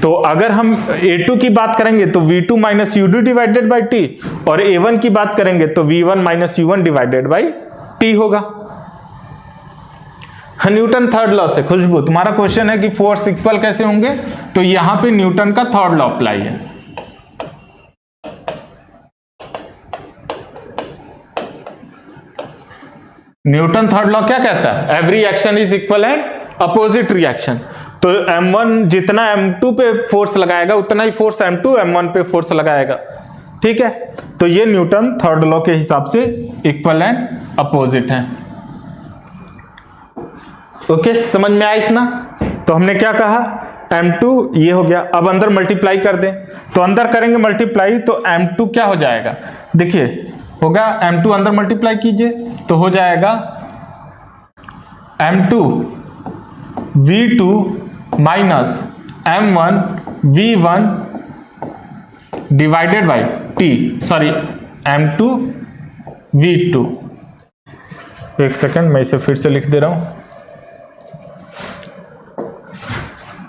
तो अगर हम a2 की बात करेंगे तो v2 minus u2 divided by t, और a1 की बात करेंगे तो v1 minus u1 divided by t होगा। न्यूटन थर्ड लॉ से, खुशबू तुम्हारा क्वेश्चन है कि फोर्स इक्वल कैसे होंगे, तो यहां पे न्यूटन का थर्ड लॉ अप्लाई है। न्यूटन थर्ड लॉ क्या कहता है, every action is equal and opposite reaction. तो m1 जितना m2 पे फोर्स लगाएगा उतना ही फोर्स m2 m1 पे फोर्स लगाएगा। ठीक है, तो ये न्यूटन थर्ड लॉ के हिसाब से इक्वल एंड अपोजिट है। ओके, समझ में आया इतना? तो हमने क्या कहा, m2 ये हो गया। अब अंदर मल्टीप्लाई कर दें, तो अंदर करेंगे मल्टीप्लाई तो m2 क्या हो जाएगा, देखिए होगा m2 अंदर मल्टीप्लाई कीजिए तो हो जाएगा m2 v2 minus m1 v1 divided by t, sorry m2 v2। एक सेकंड, मैं इसे फिर से लिख दे रहा हूं।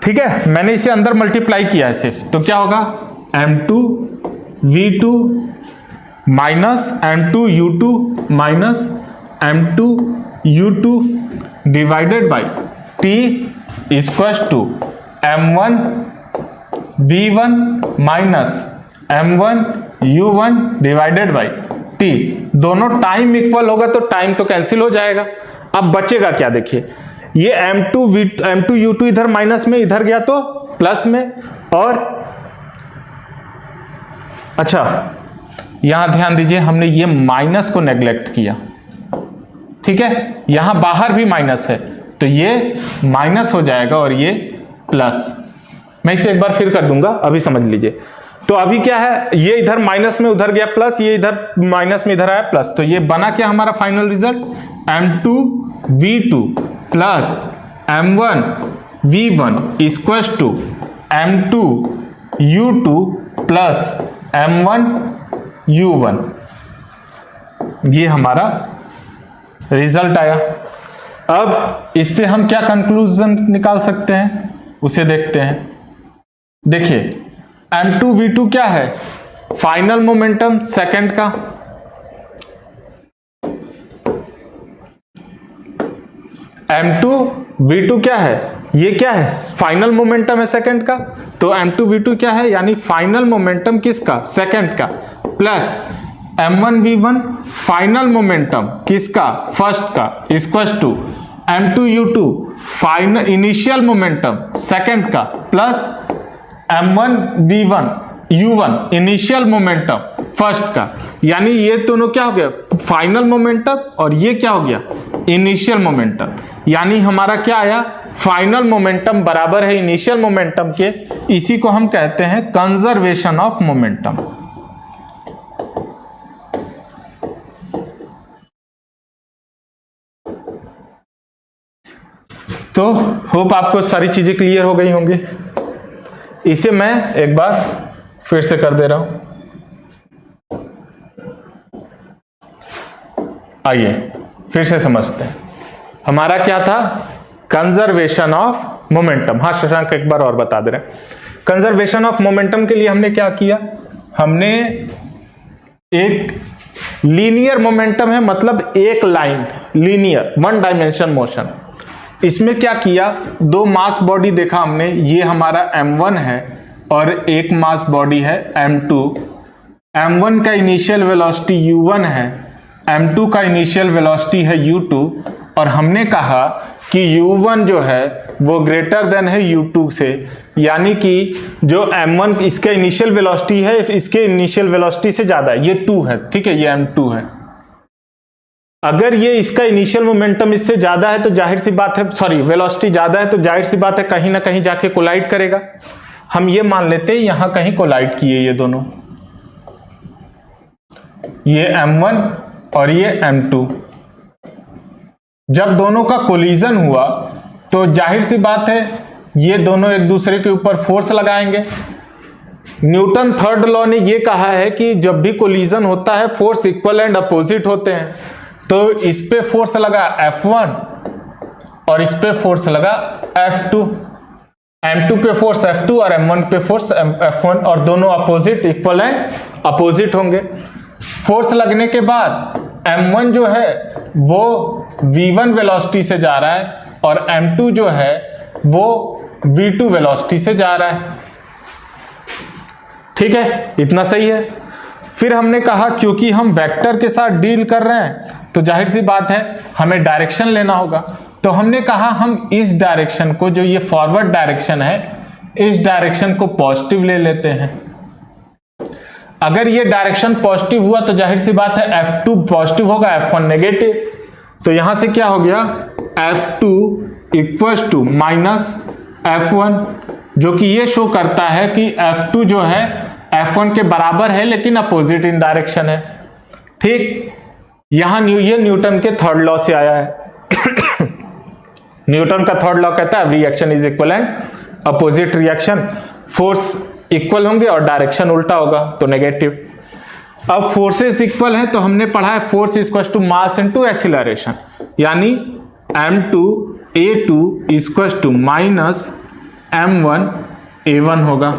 ठीक है, मैंने इसे अंदर मल्टीप्लाई किया है सिर्फ, तो क्या होगा m2 v2 minus m2 u2 minus m2 u2 divided by t equal to m1 v1 minus m1 u1 divided by t। दोनों टाइम इक्वल होगा तो टाइम तो कैंसिल हो जाएगा। अब बचेगा क्या, देखिए ये m2 u2 इधर माइनस में, इधर गया तो प्लस में, और अच्छा यहां ध्यान दीजिए हमने ये माइनस को नेग्लेक्ट किया। ठीक है, यहां बाहर भी माइनस है तो ये माइनस हो जाएगा और ये प्लस। मैं इसे एक बार फिर कर दूंगा, अभी समझ लीजिए। तो अभी क्या है, ये इधर माइनस में उधर गया प्लस, ये इधर माइनस में इधर आया प्लस, तो ये बना क्या हमारा final result, m2 v2 plus m1 V1 equals to M2 U2 plus M1 U1, ये हमारा रिजल्ट आया। अब इससे हम क्या कंक्लूजन निकाल सकते हैं उसे देखते हैं। देखिए M2 V2 क्या है, फाइनल मोमेंटम सेकंड का, M2 V2 क्या है, ये क्या है, फाइनल मोमेंटम है सेकंड का, तो M2 V2 क्या है, यानी फाइनल मोमेंटम किसका, सेकंड का, plus M1 V1 final momentum किसका, फर्स्ट का, equals to M2 U2 final initial momentum second का, plus M1 V1 U1 initial momentum first का, यानी ये दोनों क्या हो गया, फाइनल मोमेंटम, और ये क्या हो गया, इनिशियल मोमेंटम। यानी हमारा क्या आया, फाइनल मोमेंटम बराबर है इनिशियल मोमेंटम के, इसी को हम कहते हैं कंजर्वेशन ऑफ मोमेंटम। तो होप आपको सारी चीजें क्लियर हो गई होंगी। इसे मैं एक बार फिर से कर दे रहा हूं, आइए फिर से समझते हैं। हमारा क्या था, कंजर्वेशन ऑफ मोमेंटम। हाँ शशांक एक बार और बता दे रहे हैं। कंजर्वेशन ऑफ मोमेंटम के लिए हमने क्या किया, हमने एक लीनियर मोमेंटम है, मतलब एक line, linear one dimension motion, इसमें क्या किया, दो मास बॉडी देखा हमने, ये हमारा M1 है और एक मास बॉडी है M2। M1 का इनिशियल वेलोसिटी U1 है, M2 का इनिशियल वेलोसिटी है U2, और हमने कहा कि U1 जो है वो ग्रेटर देन है U2 से, यानी कि जो M1 इसका इनिशियल वेलोसिटी है इसके इनिशियल वेलोसिटी से ज्यादा है, ये 2 है, ठीक है, ये M2 है। अगर ये इसका इनिशियल मोमेंटम इससे ज्यादा है तो जाहिर सी बात है, सॉरी वेलोसिटी ज्यादा है तो जाहिर सी बात है कहीं ना कहीं जाके कोलाइड करेगा। हम ये मान लेते हैं यहां कहीं कोलाइड किए ये दोनों, ये M1 और ये M2। जब दोनों का कोलिजन हुआ तो जाहिर सी बात है ये दोनों एक दूसरे के ऊपर फोर्स लगाएंगे। न्यूटन थर्ड लॉ ने ये कहा है कि जब भी कोलिजन होता है फोर्स इक्वल एंड अपोजिट होते हैं, तो इस पे फोर्स लगा F1 और इस पे फोर्स लगा F2, M2 पे फोर्स F2 और M1 पे फोर्स F1, और दोनों अपोजिट इक्वल एंड अपोजिट होंगे। फोर्स लगने के बाद M1 जो है वो V1 वेलोसिटी से जा रहा है और M2 जो है वो V2 वेलोसिटी से जा रहा है, ठीक है, इतना सही है। फिर हमने कहा क्योंकि हम वेक्टर के साथ डील कर रहे हैं तो जाहिर सी बात है हमें डायरेक्शन लेना होगा, तो हमने कहा हम इस डायरेक्शन को, जो ये फॉरवर्ड डायरेक्शन है, इस डायरेक्शन को पॉजिटिव ले लेते हैं। अगर ये डायरेक्शन पॉजिटिव हुआ तो जाहिर सी बात है F2 पॉजिटिव होगा, F1 नेगेटिव, तो यहां से क्या हो गया, F2 equals to minus F1, जो कि ये शो करता है कि F2 जो है F1 के बराबर है लेकिन अपोजिट इन डायरेक्शन है, ठीक। यहां ये न्यूटन के थर्ड लॉ से आया है। न्यूटन का थर्ड लॉ कहता है reaction is equal and opposite reaction, force equal होंगे और डायरेक्शन उल्टा होगा तो नेगेटिव। अब फोर्सेस इक्वल है तो हमने पढ़ा है force equal to mass into acceleration, यानी M2 A2 equal to minus M1 A1 होगा,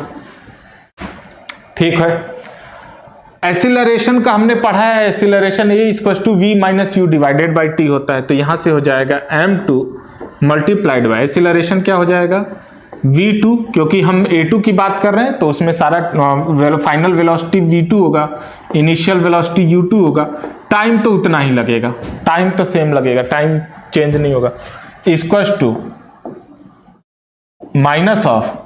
ठीक है। एक्सीलरेशन का हमने पढ़ा है, acceleration A equal to V minus U divided by T होता है, तो यहां से हो जाएगा M2 मल्टीप्लाइड बाय एक्सीलरेशन क्या हो जाएगा V2, क्योंकि हम A2 की बात कर रहे हैं तो उसमें सारा फाइनल वेलोसिटी V2 होगा, इनिशियल वेलोसिटी U2 होगा, टाइम तो उतना ही लगेगा, टाइम तो सेम लगेगा, टाइम चेंज नहीं होगा, equal to minus of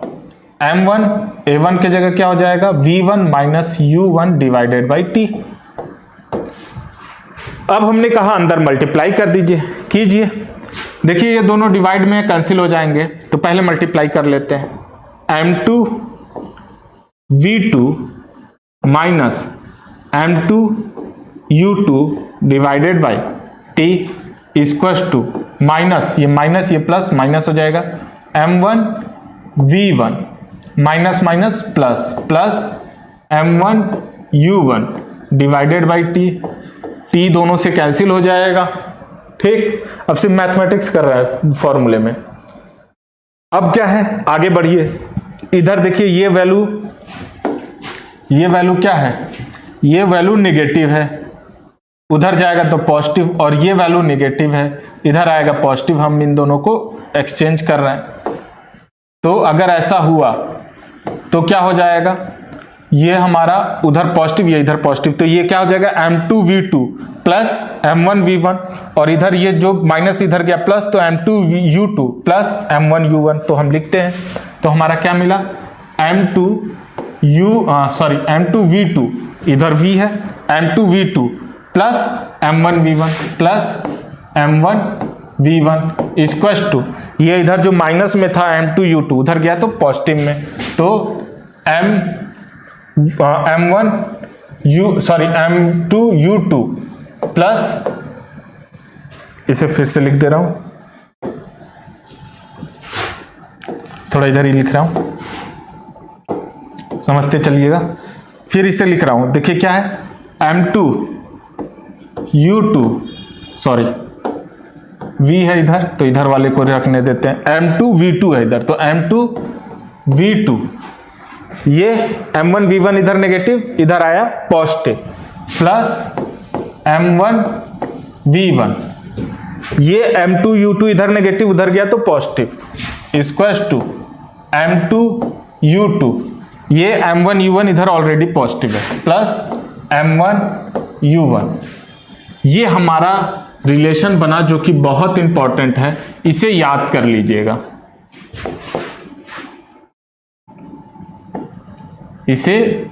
M1 A1 के जगह क्या हो जाएगा V1 minus U1 divided by T। अब हमने कहा अंदर मल्टीप्लाई कर दीजिए, कीजिए, देखिए ये दोनों डिवाइड में कैंसिल हो जाएंगे, तो पहले मल्टीप्लाई कर लेते हैं, M2 V2 minus M2 U2 divided by T equal to minus ये प्लस माइनस हो जाएगा m1 v1 minus minus plus plus m1 u1 divided by t दोनों से कैंसिल हो जाएगा। ठीक, अब सिर्फ मैथमेटिक्स कर रहा है फॉर्मूले में। अब क्या है, आगे बढ़िए। इधर देखिए ये वैल्यू क्या है, ये वैल्यू नेगेटिव है, उधर जाएगा तो पॉजिटिव, और ये वैल्यू नेगेटिव है, इधर आएगा पॉजिटिव। हम इन दोनों को एक्सचेंज कर रहे हैं। तो अगर ऐसा हुआ तो क्या हो जाएगा, ये हमारा उधर पॉजिटिव, ये इधर पॉजिटिव, तो ये क्या हो जाएगा m2v2 प्लस m1v1, और इधर ये जो माइनस इधर गया प्लस, तो m2u2 प्लस m1u1। तो हम लिखते हैं, तो हमारा क्या मिला, m2v2, इधर v है, m2v2 plus m1v1 plus m1v1 equals to, ये इधर जो माइनस में था m2u2 उधर गया तो पॉजिटिव में, तो m2u2 प्लस, इसे फिर से लिख दे रहा हूं, थोड़ा इधर ही लिख रहा हूं, समझते चलिएगा। फिर इसे लिख रहा हूं, देखिए क्या है, m2u2 सॉरी v है इधर, तो इधर वाले को रखने देते हैं, m2v2 है इधर, तो m2v2, ये m1v1 इधर नेगेटिव, इधर आया पॉजिटिव, प्लस m1v1, ये m2u2 इधर नेगेटिव, उधर गया तो पॉजिटिव, इक्वल्स टू m2u2, ये m1u1 इधर ऑलरेडी पॉजिटिव है, प्लस m1u1। ये हमारा रिलेशन बना जो कि बहुत इंपॉर्टेंट है, इसे याद कर लीजिएगा, इसे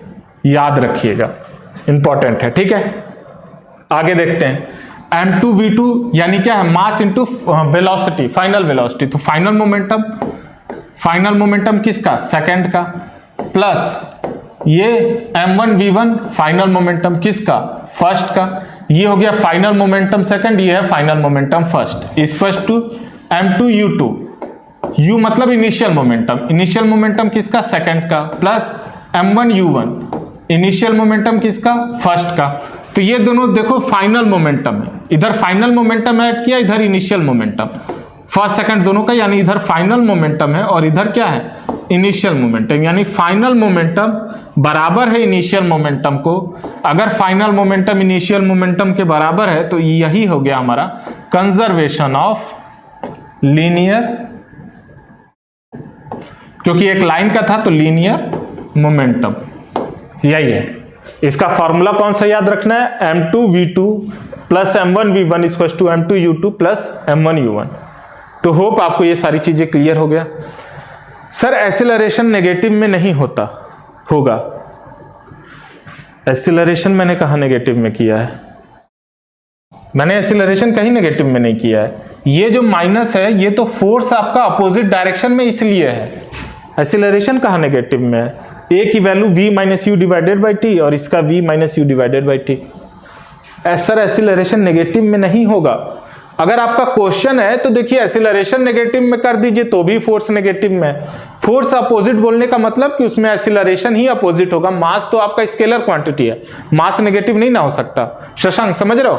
याद रखिएगा, इंपॉर्टेंट है। ठीक है, आगे देखते हैं। m2v2 यानी क्या है, mass into velocity, final velocity, तो फाइनल मोमेंटम किसका, सेकंड का, प्लस ये m1v1 फाइनल मोमेंटम किसका, फर्स्ट का, ये हो गया फाइनल मोमेंटम सेकंड, ये है final momentum first, equals to m2u2, u मतलब इनिशियल मोमेंटम किसका, सेकंड का, प्लस m1u1 इनिशियल मोमेंटम किसका, फर्स्ट का। तो ये दोनों देखो फाइनल मोमेंटम है, इधर फाइनल मोमेंटम ऐड किया, इधर इनिशियल मोमेंटम, फर्स्ट सेकंड दोनों का, यानी इधर फाइनल मोमेंटम है और इधर क्या है, इनिशियल मोमेंटम, यानी फाइनल मोमेंटम बराबर है इनिशियल मोमेंटम को। अगर फाइनल मोमेंटम इनिशियल मोमेंटम के बराबर है तो यही हो गया हमारा कंजर्वेशन ऑफ लीनियर, क्योंकि एक लाइन का था तो लीनियर मोमेंटम, यही है। इसका फॉर्मूला कौन सा याद रखना है, m2v2 plus m1v1 equals to m2u2 plus m1u1। तो होप आपको ये सारी चीजें क्लियर हो गया। सर एक्सीलरेशन नेगेटिव में नहीं होगा, एक्सीलरेशन मैंने कहा नेगेटिव में किया है, मैंने एक्सीलरेशन कहीं नेगेटिव में नहीं किया है। ये जो माइनस है ये तो फोर्स आपका अपोजिट डायरेक्शन में इसलिए है, एक्सीलरेशन कहाँ नेगेटिव में है, ए की value v minus you divided by T और इसका v minus you divided by T. Sir acceleration negative में नहीं होगा, अगर आपका क्वेश्चन है तो देखिए एक्सीलरेशन नेगेटिव में कर दीजिए तो भी फोर्स नेगेटिव में, फोर्स अपोजिट बोलने का मतलब कि उसमें एक्सीलरेशन ही अपोजिट होगा। मास तो आपका स्केलर क्वांटिटी है, मास नेगेटिव नहीं ना हो सकता। शशांक समझ रहे हो,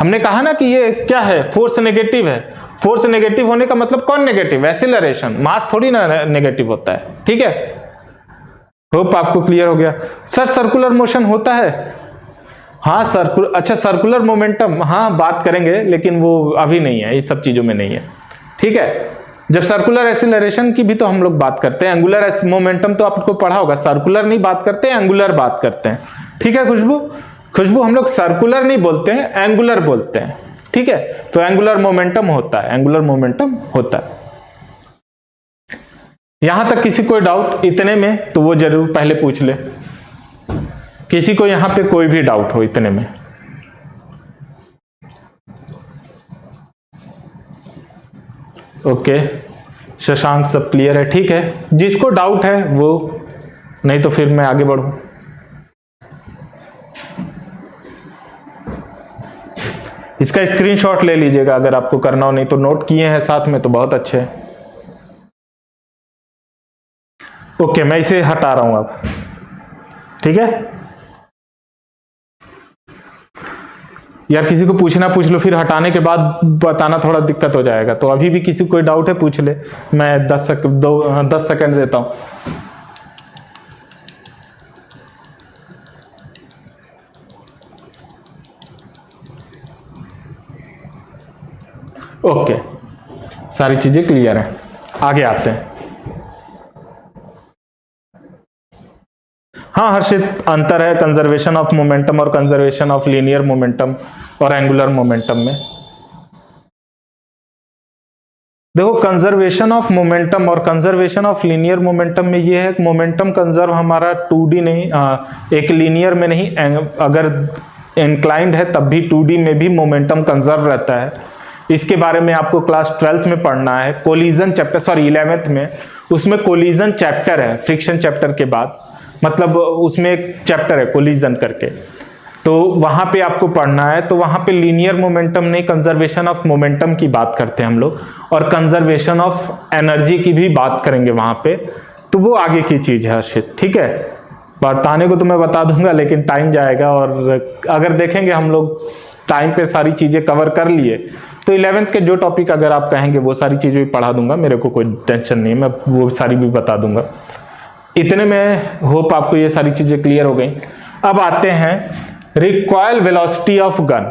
हमने कहा ना कि ये क्या है, फोर्स नेगेटिव है, फोर्स नेगेटिव होने का मतलब कौन नेगेटिव, एक्सीलरेशन, मास थोड़ी ना नेगेटिव होता है। ठीक है, होप आपको क्लियर हो गया। सर सर्कुलर मोशन होता है, हाँ सर्कुलर, अच्छा सर्कुलर मोमेंटम, हाँ बात करेंगे लेकिन वो अभी नहीं है, इस सब चीजों में नहीं है। ठीक है, जब सर्कुलर एक्सीलरेशन की भी तो हम लोग बात करते हैं, एंगुलर मोमेंटम तो आपको पढ़ा होगा, सर्कुलर नहीं बात करते, एंगुलर बात करते हैं। ठीक है खुशबू हम लोग सर्कुलर नहीं बोलते हैं, एंगुलर बोलते हैं। ठीक है, तो एंगुलर मोमेंटम होता है, एंगुलर मोमेंटम होता है। यहां तक किसी कोई डाउट इतने में तो वो जरूर पहले पूछ ले, किसी को यहां पे कोई भी डाउट हो इतने में। ओके शशांक सब क्लियर है, ठीक है, जिसको डाउट है वो, नहीं तो फिर मैं आगे बढ़ूं। इसका स्क्रीनशॉट ले लीजिएगा अगर आपको करना हो, नहीं तो नोट किए हैं साथ में तो बहुत अच्छे है। ओके, मैं इसे हटा रहा हूं अब, ठीक है। यार किसी को पूछना पूछ लो, फिर हटाने के बाद बताना थोड़ा दिक्कत हो जाएगा। तो अभी भी किसी को कोई डाउट है पूछ ले, मैं 10 सेकंड देता हूं। ओके, सारी चीजें क्लियर हैं, आगे आते हैं। हाँ हर्षित, अंतर है कंजर्वेशन ऑफ मोमेंटम और कंजर्वेशन ऑफ लीनियर मोमेंटम और एंगुलर मोमेंटम में। देखो, कंजर्वेशन ऑफ मोमेंटम और कंजर्वेशन ऑफ लीनियर मोमेंटम में ये है कि मोमेंटम कंजर्व हमारा 2D नहीं, एक लीनियर में नहीं, अगर इंक्लाइंड है तब भी 2D में भी मोमेंटम कंजर्व रहता है। इसके बारे में आपको क्लास 12th में पढ़ना है, कोलिजन चैप्टर, सॉरी 11th में, उसमें कोलिजन चैप्टर है फ्रिक्शन चैप्टर के बाद, मतलब उसमें एक चैप्टर है कोलिजन करके, तो वहां पे आपको पढ़ना है। तो वहां पे लीनियर मोमेंटम नहीं, कंजर्वेशन ऑफ मोमेंटम की बात करते हैं हम लोग, और कंजर्वेशन ऑफ एनर्जी की भी बात करेंगे वहां पे। तो वो आगे की चीज है हर्षित, ठीक है। बताने को तो मैं बता दूंगा लेकिन टाइम जाएगा, और अगर देखेंगे हम लोग टाइम पे सारी चीजें कवर कर लिए तो 11th के जो टॉपिक अगर आप कहेंगे वो सारी चीजें भी पढ़ा दूंगा, मेरे को कोई टेंशन नहीं है, मैं वो सारी भी बता दूंगा। इतने में होप आपको ये सारी चीजें क्लियर हो गई। अब आते हैं रिक्वायल वेलोसिटी ऑफ गन,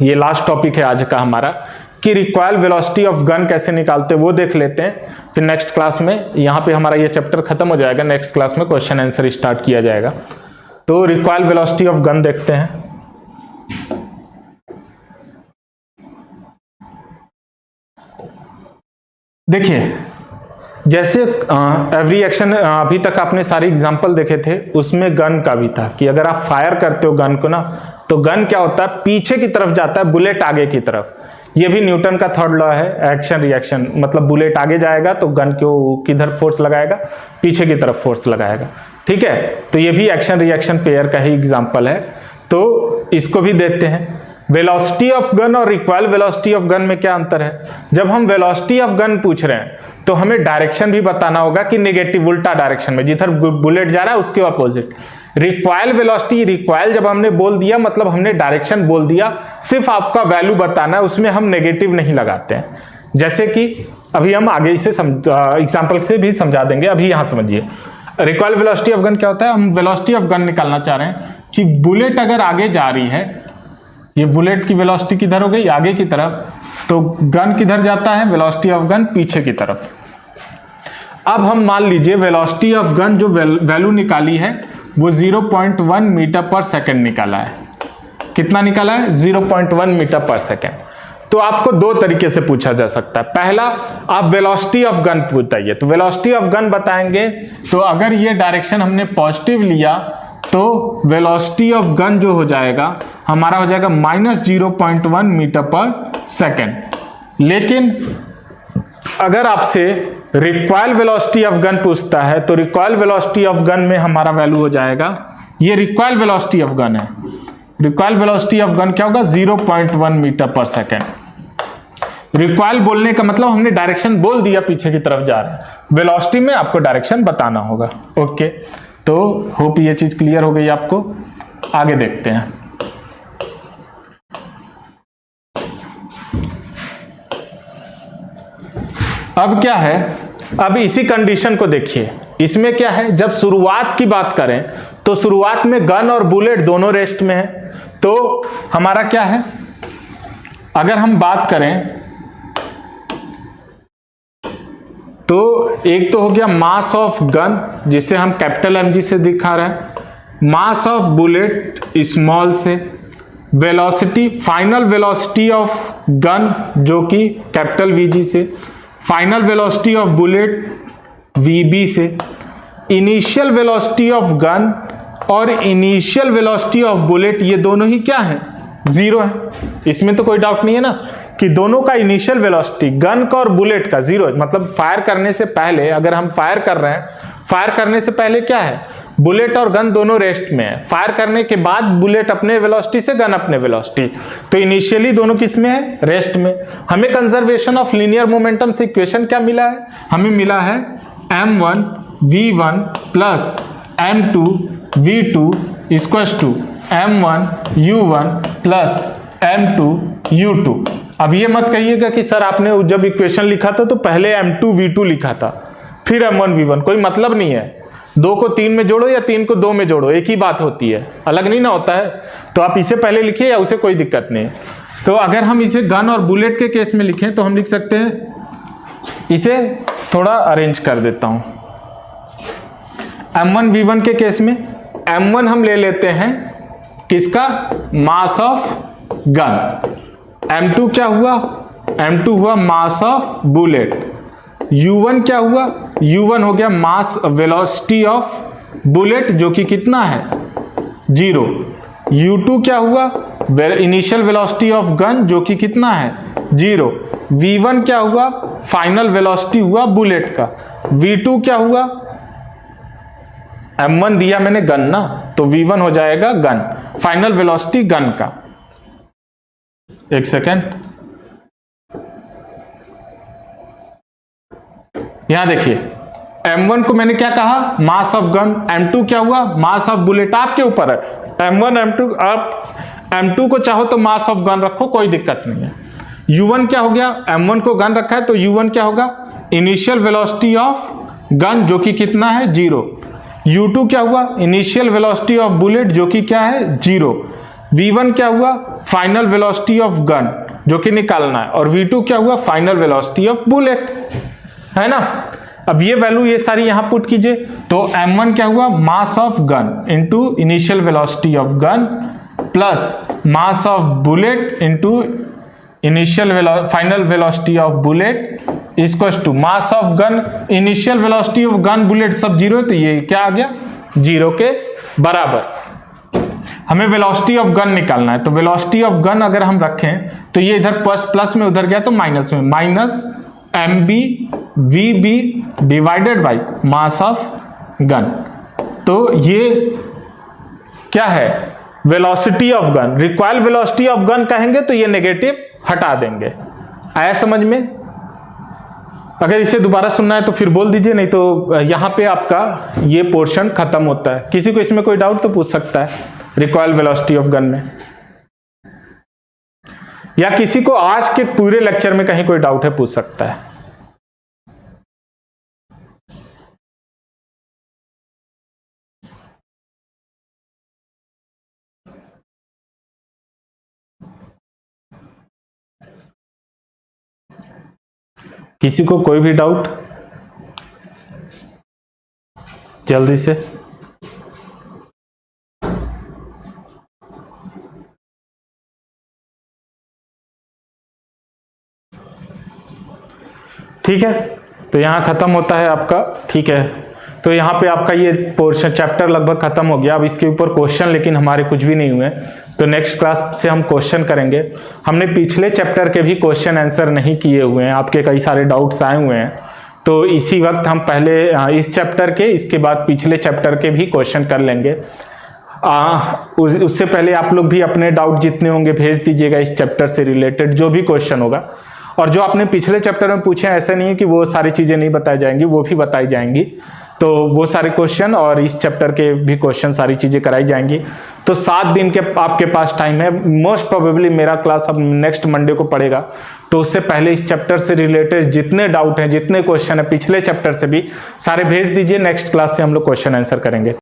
ये लास्ट टॉपिक है आज का हमारा, कि रिक्वायल वेलोसिटी ऑफ गन कैसे निकालते वो देख लेते हैं। फिर नेक्स्ट क्लास में, यहाँ पे हमारा ये चैप्टर खत्म हो जाएगा, नेक्स्ट क्लास में क्वेश्चन आंसर स्टार्ट किया जाएगा। तो रिक्वायल वेलोसिटी ऑफ गन देखते हैं। देखिए, जैसे एवरी एक्शन, अभी तक आपने सारे एग्जांपल देखे थे, उसमें गन का भी था कि अगर आप फायर करते हो गन को ना, तो गन क्या होता है, पीछे की तरफ जाता है, बुलेट आगे की तरफ। ये भी न्यूटन का थर्ड लॉ है, एक्शन रिएक्शन, मतलब बुलेट आगे जाएगा तो गन को किधर फोर्स लगाएगा, पीछे की तरफ फोर्स लगाएगा, ठीक है। तो ये भी एक्शन रिएक्शन पेयर का ही एग्जांपल है, तो इसको भी देखते हैं। वेलोसिटी ऑफ गन और रिक्वायल वेलोसिटी ऑफ गन में क्या अंतर है। जब हम वेलोसिटी ऑफ गन पूछ रहे हैं तो हमें डायरेक्शन भी बताना होगा कि नेगेटिव, उल्टा डायरेक्शन में, जिधर बुलेट जा रहा है उसके अपोजिट। रिक्वायल वेलोसिटी, रिक्वायल जब हमने बोल दिया मतलब हमने डायरेक्शन बोल दिया, सिर्फ आपका वैल्यू बताना है, उसमें हम नेगेटिव नहीं लगाते हैं। जैसे कि अभी हम आगे इसे एग्जाम्पल से भी समझा देंगे, अभी यहां समझिए। रिक्वायल वेलोसिटी ऑफ गन क्या होता है, हम वेलोसिटी ऑफ गन निकालना चाह रहे हैं कि बुलेट अगर आगे जा रही है, ये बुलेट की वेलोसिटी किधर हो गई, आगे की तरफ, तो गन किधर जाता है, वेलोसिटी ऑफ गन पीछे की तरफ। अब हम मान लीजिए वेलोसिटी ऑफ गन जो वैल्यू निकाली है वो 0.1 मीटर पर सेकंड निकाला है। कितना निकाला है, 0.1 मीटर पर सेकंड। तो आपको दो तरीके से पूछा जा सकता है। पहला, आप वेलोसिटी ऑफ गन बताइए, तो वेलोसिटी ऑफ गन बताएंगे तो अगर ये डायरेक्शन हमने पॉजिटिव लिया तो वेलोसिटी ऑफ गन जो हो जाएगा हमारा हो जाएगा -0.1 मीटर पर सेकंड। लेकिन अगर आपसे रिक्वायल वेलोसिटी ऑफ गन पूछता है तो रिक्वायल वेलोसिटी ऑफ गन में हमारा वैल्यू हो जाएगा, ये रिक्वायल वेलोसिटी ऑफ गन है, रिक्वायल वेलोसिटी ऑफ गन क्या होगा, 0.1 मीटर पर सेकंड। रिक्वायल बोलने का मतलब हमने डायरेक्शन बोल दिया पीछे की तरफ जा रहे हैं, वेलोसिटी में आपको डायरेक्शन बताना होगा। ओके, तो होप ये चीज क्लियर हो गई आपको। आगे देखते हैं। अब क्या है, अब इसी कंडीशन को देखिए, इसमें क्या है, जब शुरुआत की बात करें तो शुरुआत में गन और बुलेट दोनों रेस्ट में है, तो हमारा क्या है, अगर हम बात करें तो एक तो हो गया मास ऑफ गन जिसे हम कैपिटल mg से दिखा रहे हैं, मास ऑफ बुलेट स्मॉल से, velocity, final velocity of gun जो कि कैपिटल vg से, final velocity of bullet vb से, इनिशियल वेलोसिटी ऑफ गन और इनिशियल वेलोसिटी ऑफ बुलेट ये दोनों ही क्या है, जीरो है। इसमें तो कोई डाउट नहीं है ना कि दोनों का इनिशियल वेलोसिटी गन का और बुलेट का जीरो है। मतलब फायर करने से पहले, अगर हम फायर कर रहे हैं, फायर करने से पहले क्या है, बुलेट और गन दोनों रेस्ट में है, फायर करने के बाद बुलेट अपने वेलोसिटी से, गन अपने वेलोसिटी, तो इनिशियली दोनों किस में है, रेस्ट में। हमें कंजर्वेशन ऑफ लीनियर मोमेंटम से इक्वेशन क्या मिला है, हमें मिला है m1 V1 plus M2 V2 equals to M1 U1 plus M2 U2। अब ये मत कहिएगा कि सर आपने जब इक्वेशन लिखा था तो पहले M2 V2 लिखा था फिर M1 V1, कोई मतलब नहीं है। 2 को 3 में जोड़ो या 3 को 2 में जोड़ो, एक ही बात होती है, अलग नहीं ना होता है। तो आप इसे पहले लिखिए या उसे, कोई दिक्कत नहीं। तो अगर हम इसे गन और बुलेट के केस में लिखें तो हम लिख सकते हैं, इसे थोड़ा अरेंज कर देता हूं। M1 V1 के केस में M1 हम ले लेते हैं किसका, मास ऑफ गन। M2 क्या हुआ, M2 हुआ मास ऑफ बुलेट। U1 क्या हुआ, U1 हो गया मास वेलोसिटी ऑफ बुलेट जो कि कितना है 0। U2 क्या हुआ, इनिशियल वेलोसिटी ऑफ गन जो कि कितना है 0। V1 क्या हुआ, फाइनल वेलोसिटी हुआ बुलेट का। V2 क्या हुआ, M1 दिया मैंने गन ना, तो V1 हो जाएगा गन, फाइनल वेलोसिटी गन का। एक सेकेंड, यहां देखिए M1 को मैंने क्या कहा, मास ऑफ गन। M2 क्या हुआ, मास ऑफ बुलेट। आपके ऊपर है M1 M2, आप M2 को चाहो तो मास ऑफ गन रखो, कोई दिक्कत नहीं है। U1 क्या हो गया, M1 को गन रखा है तो U1 क्या होगा, इनिशियल वेलोसिटी ऑफ गन जो कि कितना है 0। U2 क्या हुआ, इनिशियल वेलोसिटी ऑफ बुलेट जो कि क्या है 0। V1 क्या हुआ, फाइनल वेलोसिटी ऑफ गन जो कि निकालना है, और V2 क्या हुआ, फाइनल वेलोसिटी ऑफ बुलेट, है ना। अब ये वैल्यू ये सारी यहां पुट कीजिए, तो M1 क्या हुआ, mass of gun into initial velocity of gun plus mass of bullet into initial final velocity of bullet equals to mass of gun, initial velocity of gun bullet सब 0 है, तो ये क्या आ गया 0 के बराबर। हमें वेलोसिटी ऑफ गन निकालना है, तो वेलोसिटी ऑफ गन अगर हम रखें तो ये इधर प्लस में, उधर गया तो माइनस में, minus mb vb divided by mass of gun. तो ये क्या है, velocity of gun. Required velocity of gun कहेंगे तो ये नेगेटिव हटा देंगे। आया समझ में। अगर इसे दोबारा सुनना है तो फिर बोल दीजिए, नहीं तो यहां पे आपका ये पोर्शन खत्म होता है। किसी को इसमें कोई डाउट तो पूछ सकता है रिक्वायर्ड वेलोसिटी ऑफ गन में, या किसी को आज के पूरे लेक्चर में कहीं कोई डाउट है पूछ सकता है। किसी को कोई भी डाउट जल्दी से। ठीक है, तो यहां खत्म होता है आपका। ठीक है, तो यहाँ पे आपका ये पोर्शन चैप्टर लगभग खत्म हो गया। अब इसके ऊपर क्वेश्चन लेकिन हमारे कुछ भी नहीं हुए, तो नेक्स्ट क्लास से हम क्वेश्चन करेंगे। हमने पिछले चैप्टर के भी क्वेश्चन आंसर नहीं किए हुए हैं, आपके कई सारे डाउट्स आए हुए हैं, तो इसी वक्त हम पहले इस चैप्टर के, इसके बाद पिछले चैप्टर के भी क्वेश्चन कर लेंगे। उससे पहले आप लोग भी अपने डाउट जितने होंगे भेज दीजिएगा इस चैप्टर से रिलेटेड जो भी क्वेश्चन होगा। और जो आपने पिछले चैप्टर में पूछे, ऐसा नहीं है कि वो सारी चीजें नहीं बताई जाएंगी, वो भी बताई जाएंगी। तो वो सारे क्वेश्चन और इस चैप्टर के भी क्वेश्चन, सारी चीजें कराई जाएंगी। तो 7 दिन के आपके पास टाइम है। मोस्ट प्रोबेबली मेरा क्लास अब नेक्स्ट मंडे को पड़ेगा, तो उससे पहले इस चैप्टर से रिलेटेड जितने डाउट हैं, जितने क्वेश्चन है पिछले चैप्टर से भी सारे भेज दीजिए। नेक्स्ट क्लास से हम लोग क्वेश्चन आंसर करेंगे।